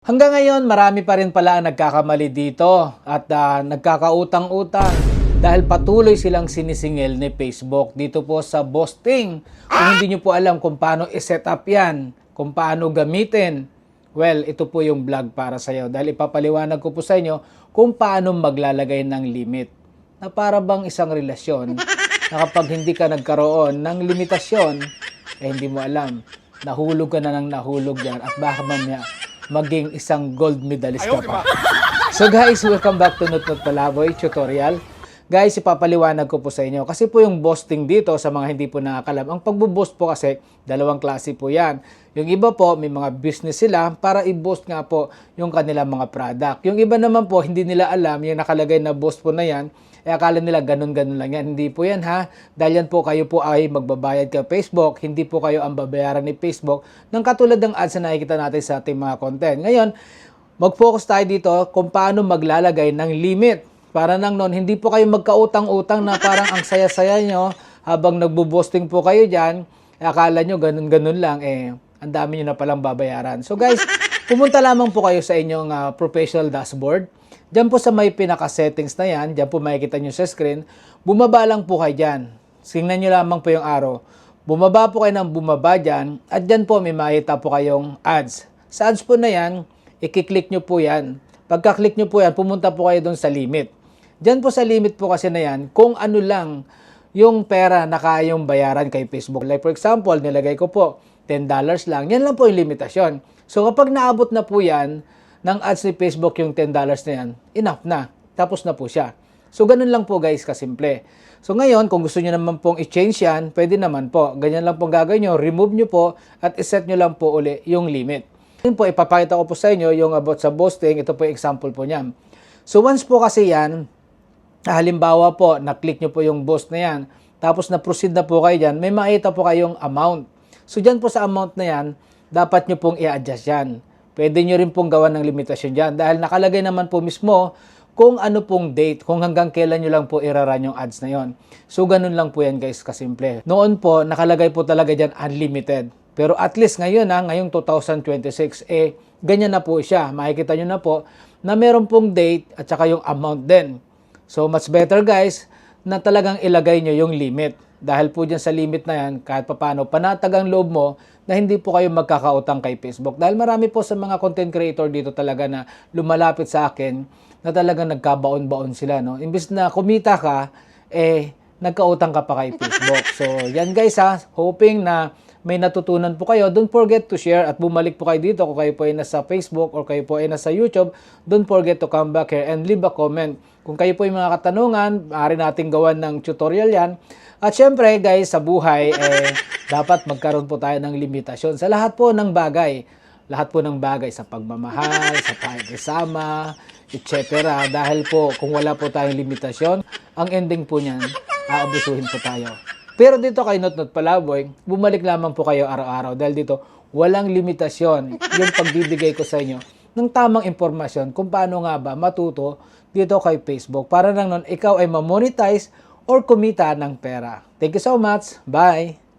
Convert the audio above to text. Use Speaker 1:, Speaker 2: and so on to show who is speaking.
Speaker 1: Hanggang ngayon, marami pa rin pala ang nagkakamali dito at nagkakautang-utang dahil patuloy silang sinisingil ni Facebook dito po sa boosting. Kung hindi nyo po alam kung paano i-set up yan, kung paano gamitin, well, ito po yung vlog para sa iyo dahil ipapaliwanag ko po sa inyo kung paano maglalagay ng limit na para bang isang relasyon na kapag hindi ka nagkaroon ng limitasyon, hindi mo alam, nahulog ka na ng nahulog yan at baka mamaya maging isang gold medalist ka pa. So guys, welcome back to Nutnut Palaboy Tutorial. Guys, ipapaliwanag ko po sa inyo. Kasi po yung boosting dito, sa mga hindi po nakakalam, ang pagbo-boost po kasi, dalawang klase po yan. Yung iba po, may mga business sila para i-boost nga po yung kanilang mga product. Yung iba naman po, hindi nila alam, yung nakalagay na boost po na yan, akala nila ganun-ganun lang yan. Hindi po yan ha. Dahil yan po kayo po ay magbabayad kay Facebook. Hindi po kayo ang babayaran ni Facebook ng katulad ng ads na nakikita natin sa ating mga content. Ngayon, mag-focus tayo dito kung paano maglalagay ng limit. Para nang noon, hindi po kayo magkautang-utang na parang ang saya-saya nyo habang nagbo-boosting po kayo dyan. Akala nyo ganun-ganun lang. Ang dami nyo na palang babayaran. So guys, pumunta lamang po kayo sa inyong professional dashboard. Diyan po sa may pinaka-settings na yan, diyan po makikita nyo sa screen, bumaba lang po kayo dyan. Tingnan nyo lamang po yung arrow. Bumaba po kayo ng bumaba dyan, at dyan po may makita po kayong ads. Sa ads po na yan, i-click nyo po yan. Pagka-click nyo po yan, pumunta po kayo doon sa limit. Dyan po sa limit po kasi na yan, kung ano lang yung pera na kayong bayaran kay Facebook. Like for example, nilagay ko po, $10 lang. Yan lang po yung limitasyon. So kapag naabot na po yan, ng ads ni Facebook yung $10 na yan, enough na. Tapos na po siya. So, ganun lang po guys, kasimple. So, ngayon, kung gusto nyo naman pong i-change yan, pwede naman po. Ganyan lang pong gagawin nyo. Remove nyo po at iset nyo lang po uli yung limit. Ngayon po, ipapakita ko po sa inyo yung about sa boosting. Ito po yung example po niyan. So, once po kasi yan, halimbawa po, na-click nyo po yung boost na yan, tapos na-proceed na po kayo dyan, may makita po kayong amount. So, dyan po sa amount na yan, dapat nyo pong i-adjust yan. Pwede nyo rin pong gawan ng limitasyon dyan dahil nakalagay naman po mismo kung ano pong date, kung hanggang kailan nyo lang po iraran yung ads na yon. So, ganun lang po yan guys, kasimple. Noon po, nakalagay po talaga dyan unlimited. Pero at least ngayon ngayong 2026, ganyan na po siya. Makikita nyo na po na meron pong date at saka yung amount din. So, much better guys na talagang ilagay nyo yung limit. Dahil po dyan sa limit na yan, kahit papano, panatag ang loob mo na hindi po kayo magkakautang kay Facebook. Dahil marami po sa mga content creator dito talaga na lumalapit sa akin na talagang nagkabaon-baon sila. No? Imbis na kumita ka, nagkautang ka pa kay Facebook. So, yan guys ha, hoping na may natutunan po kayo. Don't forget to share at bumalik po kayo dito kung kayo po ay nasa Facebook or kayo po ay nasa YouTube. Don't forget to come back here and leave a comment. Kung kayo po ay mga katanungan, maaari nating gawan ng tutorial yan. At syempre guys, sa buhay, dapat magkaroon po tayo ng limitasyon sa lahat po ng bagay. Lahat po ng bagay sa pagmamahal, sa pakikisama, etc. Dahil po, kung wala po tayong limitasyon, ang ending po niyan, aabusuhin po tayo. Pero dito kay Nutnut Palaboy, bumalik lamang po kayo araw-araw dahil dito walang limitasyon yung pagbibigay ko sa inyo ng tamang impormasyon kung paano nga ba matuto dito kay Facebook para nang nun ikaw ay ma-monetize or kumita ng pera. Thank you so much. Bye!